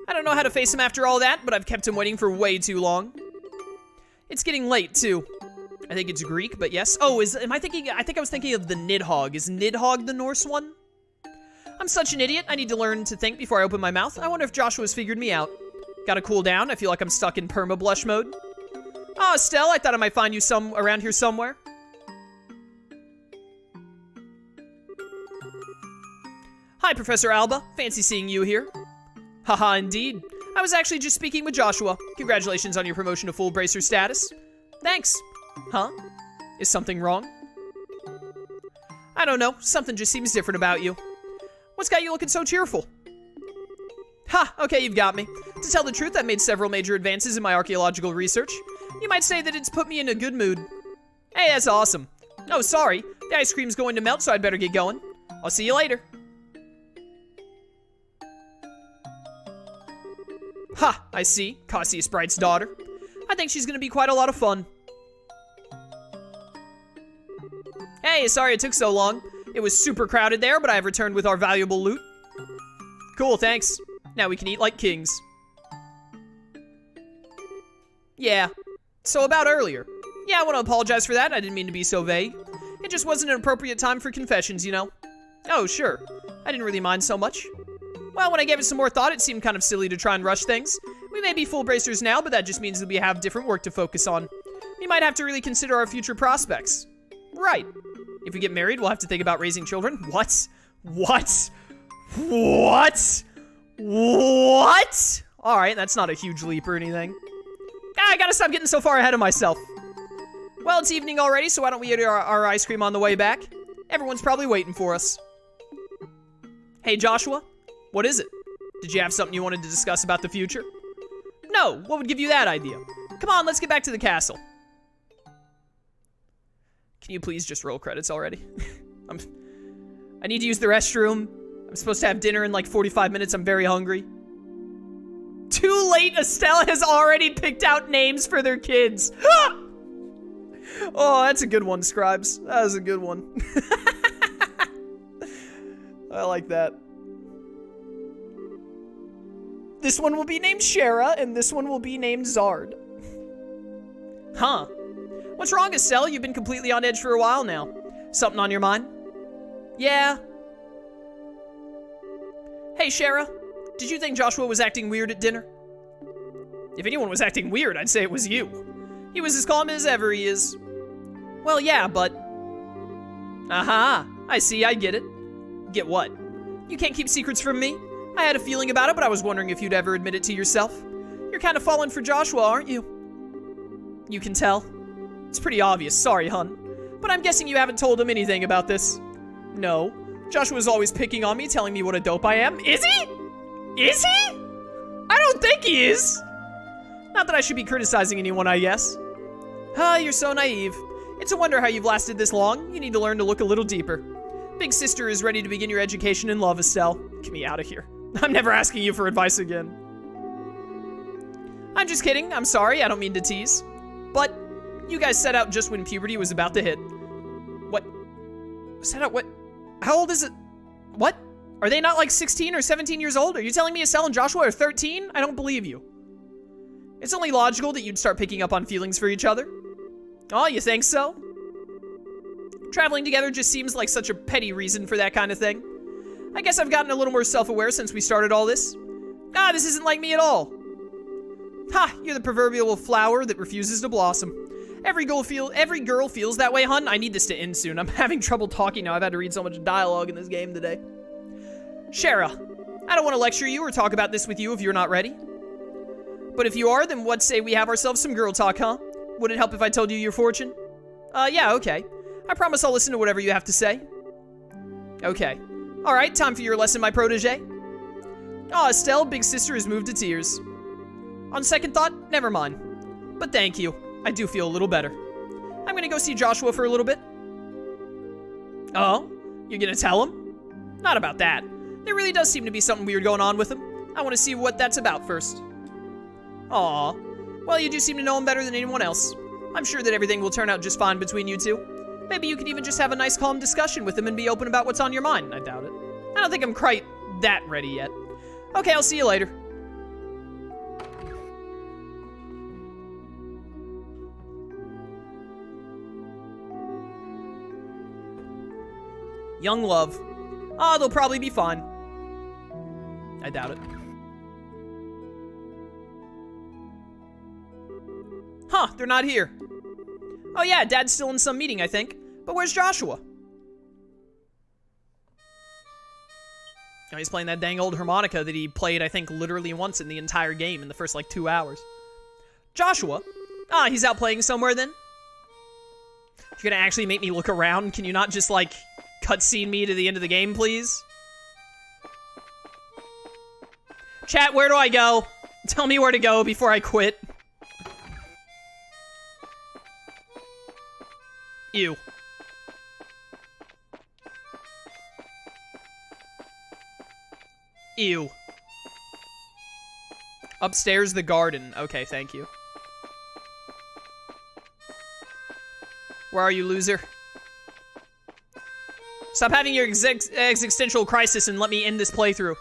I don't know how to face him after all that, but I've kept him waiting for way too long. It's getting late, too. I think it's Greek, but yes. Oh, am I thinking? I think I was thinking of the Nidhogg. Is Nidhogg the Norse one? I'm such an idiot. I need to learn to think before I open my mouth. I wonder if Joshua's figured me out. Gotta cool down. I feel like I'm stuck in perma-blush mode. Oh, Estelle, I thought I might find you around here somewhere. Hi, Professor Alba. Fancy seeing you here. Haha, indeed. I was actually just speaking with Joshua. Congratulations on your promotion to full bracer status. Thanks. Huh? Is something wrong? I don't know. Something just seems different about you. What's got you looking so cheerful? Ha! Okay, you've got me. To tell the truth, I've made several major advances in my archaeological research. You might say that it's put me in a good mood. Hey, that's awesome. Oh, sorry. The ice cream's going to melt, so I'd better get going. I'll see you later. Ha! I see. Cassius Bright's daughter. I think she's gonna be quite a lot of fun. Hey, sorry it took so long. It was super crowded there, but I have returned with our valuable loot. Cool, thanks. Now we can eat like kings. Yeah. So about earlier. Yeah, I want to apologize for that. I didn't mean to be so vague. It just wasn't an appropriate time for confessions, you know? Oh, sure. I didn't really mind so much. Well, when I gave it some more thought, it seemed kind of silly to try and rush things. We may be full bracers now, but that just means that we have different work to focus on. We might have to really consider our future prospects. Right. If we get married, we'll have to think about raising children. What? What? What? What? Alright, that's not a huge leap or anything. I gotta stop getting so far ahead of myself. Well, it's evening already, so why don't we eat our ice cream on the way back? Everyone's probably waiting for us. Hey, Joshua? What is it? Did you have something you wanted to discuss about the future? No, what would give you that idea? Come on, let's get back to the castle. Can you please just roll credits already? I need to use the restroom. I'm supposed to have dinner in like 45 minutes. I'm very hungry. Too late, Estella has already picked out names for their kids. Oh, that's a good one, Scribes. That was a good one. I like that. This one will be named Shara, and this one will be named Zard. Huh. What's wrong, Estelle? You've been completely on edge for a while now. Something on your mind? Yeah. Hey, Shara. Did you think Joshua was acting weird at dinner? If anyone was acting weird, I'd say it was you. He was as calm as ever he is. Well, yeah, but... Aha. I see, I get it. Get what? You can't keep secrets from me? I had a feeling about it, but I was wondering if you'd ever admit it to yourself. You're kind of falling for Joshua, aren't you? You can tell. It's pretty obvious, sorry, hun. But I'm guessing you haven't told him anything about this. No. Joshua's always picking on me, telling me what a dope I am. Is he? Is he? I don't think he is. Not that I should be criticizing anyone, I guess. Ah, you're so naive. It's a wonder how you've lasted this long. You need to learn to look a little deeper. Big sister is ready to begin your education in love, Estelle. Get me out of here. I'm never asking you for advice again. I'm just kidding. I'm sorry. I don't mean to tease. But you guys set out just when puberty was about to hit. What? Set out what? How old is it? What? Are they not like 16 or 17 years old? Are you telling me Estelle and Joshua are 13? I don't believe you. It's only logical that you'd start picking up on feelings for each other. Oh, you think so? Traveling together just seems like such a petty reason for that kind of thing. I guess I've gotten a little more self-aware since we started all this. Ah, this isn't like me at all. Ha, you're the proverbial flower that refuses to blossom. Every girl feels that way, hun. I need this to end soon. I'm having trouble talking now. I've had to read so much dialogue in this game today. Shara, I don't want to lecture you or talk about this with you if you're not ready. But if you are, then what say we have ourselves some girl talk, huh? Would it help if I told you your fortune? Yeah, okay. I promise I'll listen to whatever you have to say. Okay. Alright, time for your lesson, my protege. Aw, Estelle, big sister is moved to tears. On second thought, never mind. But thank you. I do feel a little better. I'm gonna go see Joshua for a little bit. Oh? You're gonna tell him? Not about that. There really does seem to be something weird going on with him. I want to see what that's about first. Aw. Well, you do seem to know him better than anyone else. I'm sure that everything will turn out just fine between you two. Maybe you could even just have a nice calm discussion with him and be open about what's on your mind. I doubt it. I don't think I'm quite that ready yet. Okay, I'll see you later. Young love. Oh, they'll probably be fine. I doubt it. Huh, they're not here. Oh yeah, Dad's still in some meeting, I think. But where's Joshua? Oh, he's playing that dang old harmonica that he played, I think, literally once in the entire game in the first, like, 2 hours. Joshua? Ah, he's out playing somewhere then? You're gonna actually make me look around? Can you not just, like, cutscene me to the end of the game, please? Chat, where do I go? Tell me where to go before I quit. Ew. Ew. Upstairs, the garden. Okay, thank you. Where are you, loser? Stop having your existential crisis and let me end this playthrough.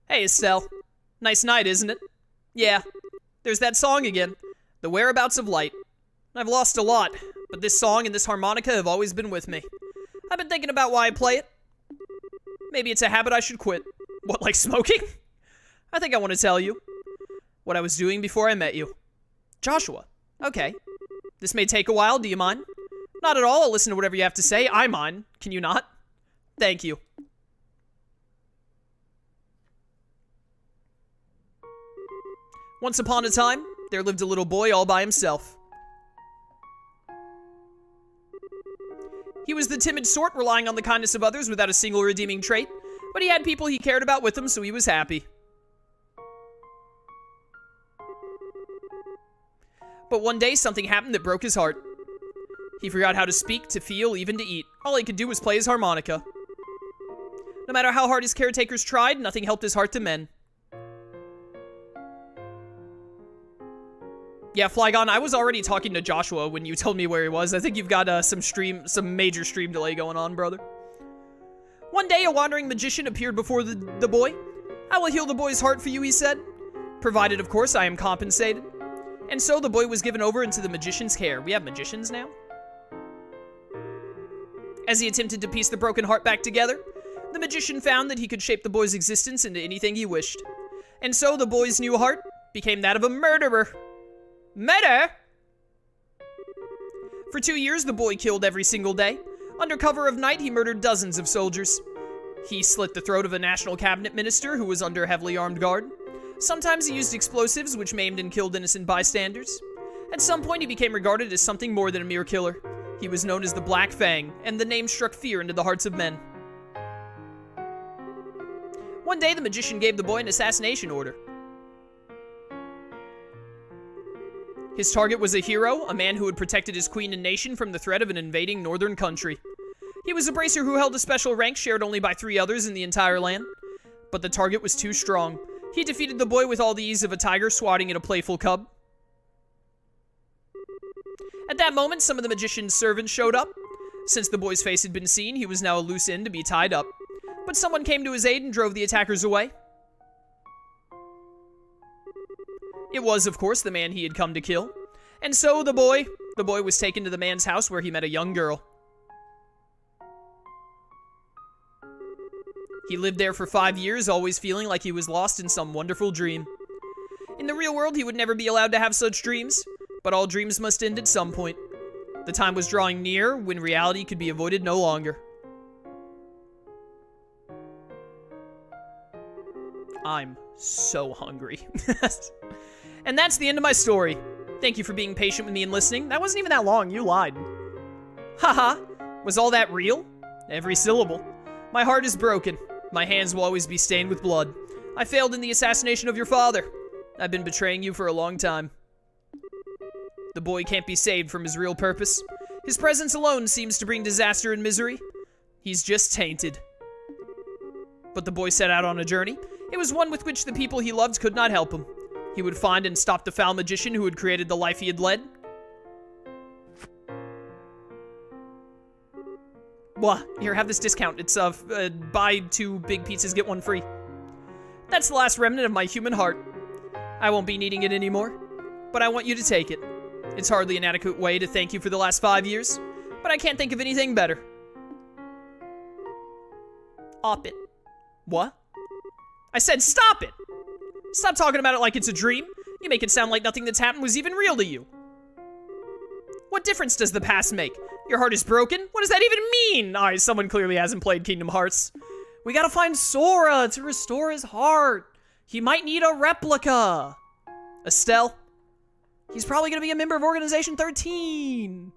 Hey, Estelle. Nice night, isn't it? Yeah. There's that song again. The Whereabouts of Light. I've lost a lot, but this song and this harmonica have always been with me. I've been thinking about why I play it. Maybe it's a habit I should quit. What, like smoking? I think I want to tell you what I was doing before I met you. Joshua. Okay. This may take a while, do you mind? Not at all, I'll listen to whatever you have to say. I mind. Can you not? Thank you. Once upon a time, there lived a little boy all by himself. He was the timid sort, relying on the kindness of others without a single redeeming trait, but he had people he cared about with him, so he was happy. But one day, something happened that broke his heart. He forgot how to speak, to feel, even to eat. All he could do was play his harmonica. No matter how hard his caretakers tried, nothing helped his heart to mend. Yeah, Flygon, I was already talking to Joshua when you told me where he was. I think you've got some major stream delay going on, brother. One day, a wandering magician appeared before the boy. I will heal the boy's heart for you, he said. Provided, of course, I am compensated. And so the boy was given over into the magician's care. We have magicians now? As he attempted to piece the broken heart back together, the magician found that he could shape the boy's existence into anything he wished. And so the boy's new heart became that of a murderer. Murder? For 2 years, the boy killed every single day. Under cover of night, he murdered dozens of soldiers. He slit the throat of a national cabinet minister who was under heavily armed guard. Sometimes he used explosives, which maimed and killed innocent bystanders. At some point, he became regarded as something more than a mere killer. He was known as the Black Fang, and the name struck fear into the hearts of men. One day, the magician gave the boy an assassination order. His target was a hero, a man who had protected his queen and nation from the threat of an invading northern country. He was a bracer who held a special rank shared only by 3 others in the entire land. But the target was too strong. He defeated the boy with all the ease of a tiger swatting at a playful cub. At that moment, some of the magician's servants showed up. Since the boy's face had been seen, he was now a loose end to be tied up. But someone came to his aid and drove the attackers away. It was, of course, the man he had come to kill. And so the boy was taken to the man's house where he met a young girl. He lived there for 5 years, always feeling like he was lost in some wonderful dream. In the real world, he would never be allowed to have such dreams, but all dreams must end at some point. The time was drawing near when reality could be avoided no longer. I'm so hungry. And that's the end of my story. Thank you for being patient with me and listening. That wasn't even that long, you lied. Haha, was all that real? Every syllable. My heart is broken. My hands will always be stained with blood. I failed in the assassination of your father. I've been betraying you for a long time. The boy can't be saved from his real purpose. His presence alone seems to bring disaster and misery. He's just tainted. But the boy set out on a journey. It was one with which the people he loved could not help him. He would find and stop the foul magician who had created the life he had led. What? Here, have this discount. It's, buy 2 big pizzas, get 1 free. That's the last remnant of my human heart. I won't be needing it anymore, but I want you to take it. It's hardly an adequate way to thank you for the last 5 years, but I can't think of anything better. Op it. What? I said stop it! Stop talking about it like it's a dream. You make it sound like nothing that's happened was even real to you. What difference does the past make? Your heart is broken? What does that even mean? Alright, someone clearly hasn't played Kingdom Hearts. We gotta find Sora to restore his heart. He might need a replica. Estelle? He's probably gonna be a member of Organization 13.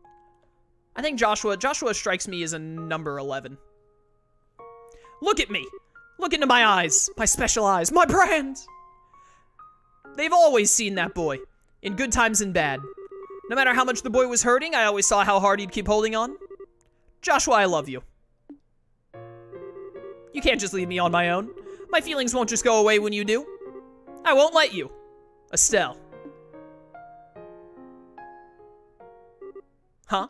I think Joshua strikes me as a number 11. Look at me. Look into my eyes. My special eyes. My brand. They've always seen that boy. In good times and bad. No matter how much the boy was hurting, I always saw how hard he'd keep holding on. Joshua, I love you. You can't just leave me on my own. My feelings won't just go away when you do. I won't let you. Estelle. Huh?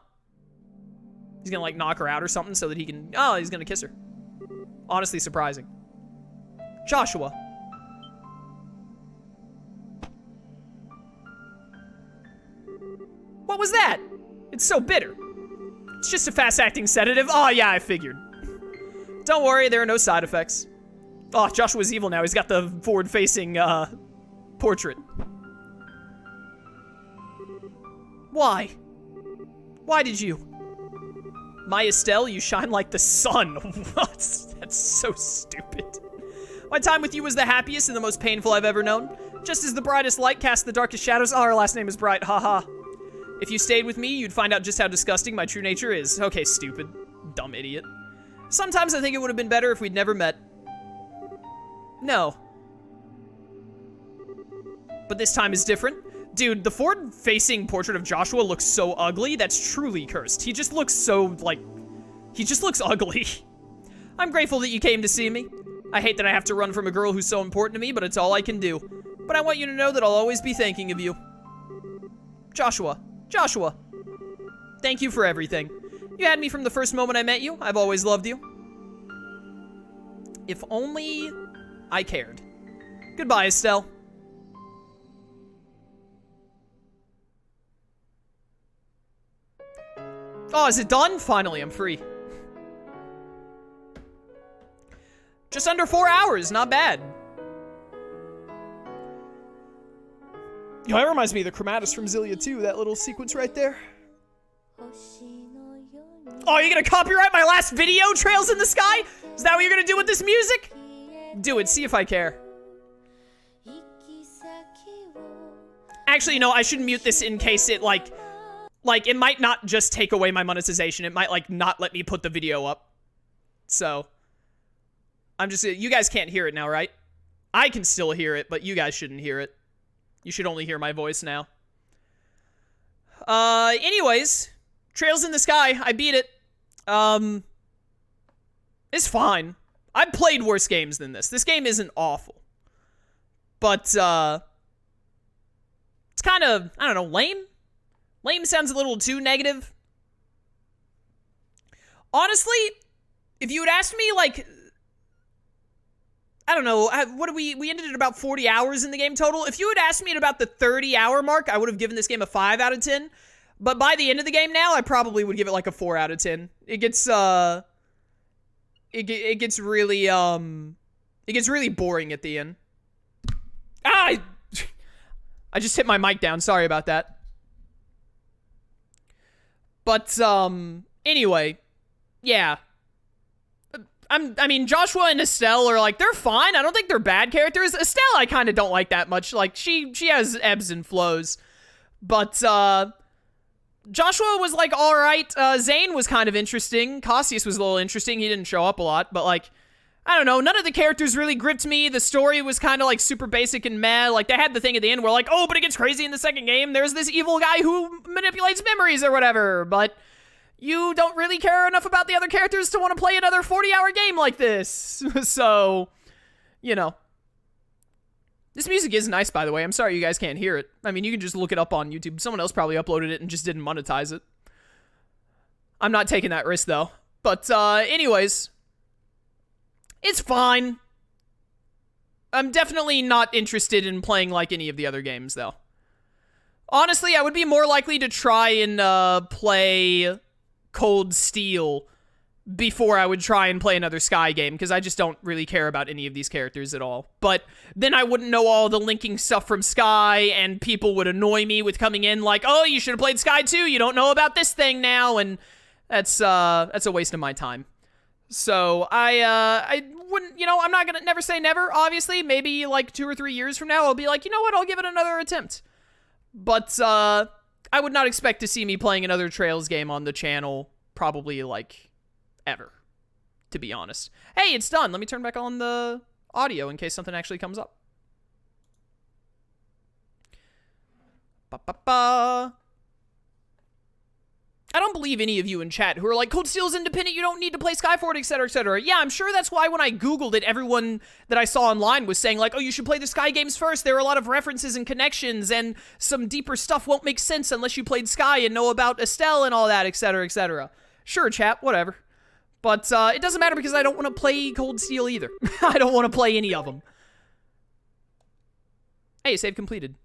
He's gonna, like, knock her out or something so that he can... Oh, he's gonna kiss her. Honestly surprising. Joshua. What was that? It's so bitter. It's just a fast-acting sedative. Oh, yeah, I figured. Don't worry, there are no side effects. Oh, Joshua's evil now. He's got the forward-facing, portrait. Why? Why did you? My Estelle, you shine like the sun. What? That's so stupid. My time with you was the happiest and the most painful I've ever known. Just as the brightest light casts the darkest shadows. Oh, her last name is Bright. Haha. If you stayed with me, you'd find out just how disgusting my true nature is. Okay, stupid. Dumb idiot. Sometimes I think it would have been better if we'd never met. No. But this time is different. Dude, the forward-facing portrait of Joshua looks so ugly. That's truly cursed. He just looks so, like... He just looks ugly. I'm grateful that you came to see me. I hate that I have to run from a girl who's so important to me, but it's all I can do. But I want you to know that I'll always be thinking of you. Joshua. Joshua. Thank you for everything. You had me from the first moment I met you. I've always loved you. If only I cared. Goodbye, Estelle. Oh, is it done? Finally, I'm free. Just under 4 hours, not bad. Yo, that reminds me of the Chromatis from Xillia 2, that little sequence right there. Oh, you're gonna copyright my last video, Trails in the Sky? Is that what you're gonna do with this music? Do it, see if I care. Actually, no, I should mute this in case it, like, it might not just take away my monetization. It might, like, not let me put the video up. So, I'm just, you guys can't hear it now, right? I can still hear it, but you guys shouldn't hear it. You should only hear my voice now. Anyways, Trails in the Sky, I beat it. It's fine. I've played worse games than this. This game isn't awful. But, it's kind of, I don't know, lame? Lame sounds a little too negative. Honestly, if you had asked me, like, I don't know, what did we ended at about 40 hours in the game total. If you had asked me at about the 30-hour mark, I would have given this game a 5 out of 10. But by the end of the game now, I probably would give it like a 4 out of 10. It gets, it gets really boring at the end. Ah! I just hit my mic down, sorry about that. But, anyway, yeah. I mean, Joshua and Estelle are, like, they're fine. I don't think they're bad characters. Estelle, I kind of don't like that much. Like, she has ebbs and flows. But, Joshua was, like, alright. Zane was kind of interesting. Cassius was a little interesting. He didn't show up a lot. But, like, I don't know. None of the characters really gripped me. The story was kind of, like, super basic and meh. Like, they had the thing at the end where, like, oh, but it gets crazy in the second game. There's this evil guy who manipulates memories or whatever. But you don't really care enough about the other characters to want to play another 40-hour game like this. So, you know. This music is nice, by the way. I'm sorry you guys can't hear it. I mean, you can just look it up on YouTube. Someone else probably uploaded it and just didn't monetize it. I'm not taking that risk, though. But, anyways, it's fine. I'm definitely not interested in playing like any of the other games, though. Honestly, I would be more likely to try and, play Cold Steel before I would try and play another Sky game, because I just don't really care about any of these characters at all. But then I wouldn't know all the linking stuff from Sky, and people would annoy me with coming in like, oh, you should have played Sky too, you don't know about this thing now, and that's a waste of my time. So I wouldn't, I'm not gonna never say never, obviously. Maybe like 2 or 3 years from now, I'll be like, you know what, I'll give it another attempt. But I would not expect to see me playing another Trails game on the channel, probably like ever, to be honest. Hey, it's done. Let me turn back on the audio in case something actually comes up. Ba-ba-ba. I don't believe any of you in chat who are like, Cold Steel's independent, you don't need to play Skyfort, etc., etc. Yeah, I'm sure that's why when I Googled it, everyone that I saw online was saying like, oh, you should play the Sky games first. There are a lot of references and connections, and some deeper stuff won't make sense unless you played Sky and know about Estelle and all that, etc., etc. Sure, chat, whatever. But it doesn't matter because I don't want to play Cold Steel either. I don't want to play any of them. Hey, save completed.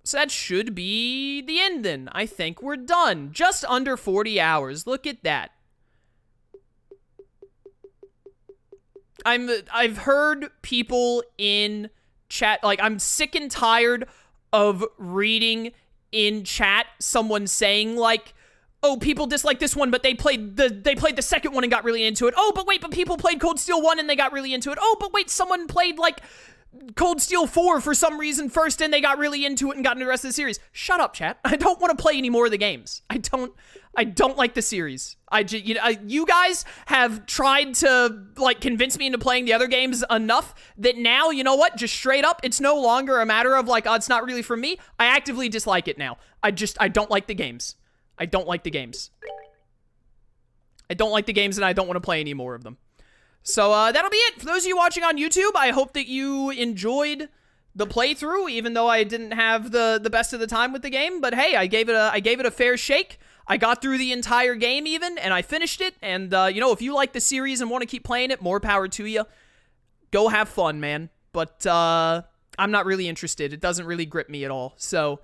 So that should be the end then. I think we're done. Just under 40 hours. Look at that. I've heard people in chat, like, I'm sick and tired of reading in chat someone saying like, oh, people dislike this one, but they played the second one and got really into it. Oh, but wait, but people played Cold Steel 1 and they got really into it. Oh, but wait, someone played like Cold Steel 4 for some reason first and they got really into it and got into the rest of the series. Shut up, chat. I don't want to play any more of the games. I don't like the series. You guys have tried to like convince me into playing the other games enough that now, you know what? Just straight up, it's no longer a matter of like, oh, it's not really for me. I actively dislike it now. I don't like the games. I don't like the games. I don't like the games and I don't want to play any more of them. So that'll be it. For those of you watching on YouTube, I hope that you enjoyed the playthrough, even though I didn't have the best of the time with the game. But hey, I gave it a fair shake. I got through the entire game even, and I finished it. And, if you like the series and want to keep playing it, more power to you. Go have fun, man. But I'm not really interested. It doesn't really grip me at all. So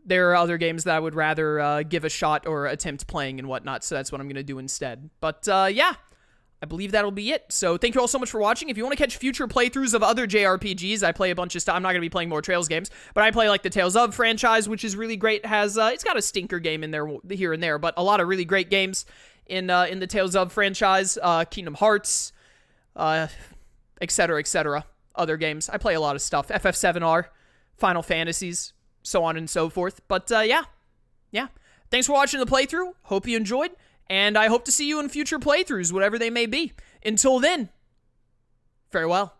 there are other games that I would rather give a shot or attempt playing and whatnot. So that's what I'm going to do instead. But yeah. I believe that'll be it. So thank you all so much for watching. If you want to catch future playthroughs of other JRPGs, I play a bunch of stuff. I'm not going to be playing more Trails games, but I play like the Tales of franchise, which is really great. It's got a stinker game in there here and there, but a lot of really great games in the Tales of franchise, Kingdom Hearts, etc., etc. Other games. I play a lot of stuff. FF7R, Final Fantasies, so on and so forth. But yeah. Thanks for watching the playthrough. Hope you enjoyed. And I hope to see you in future playthroughs, whatever they may be. Until then, farewell.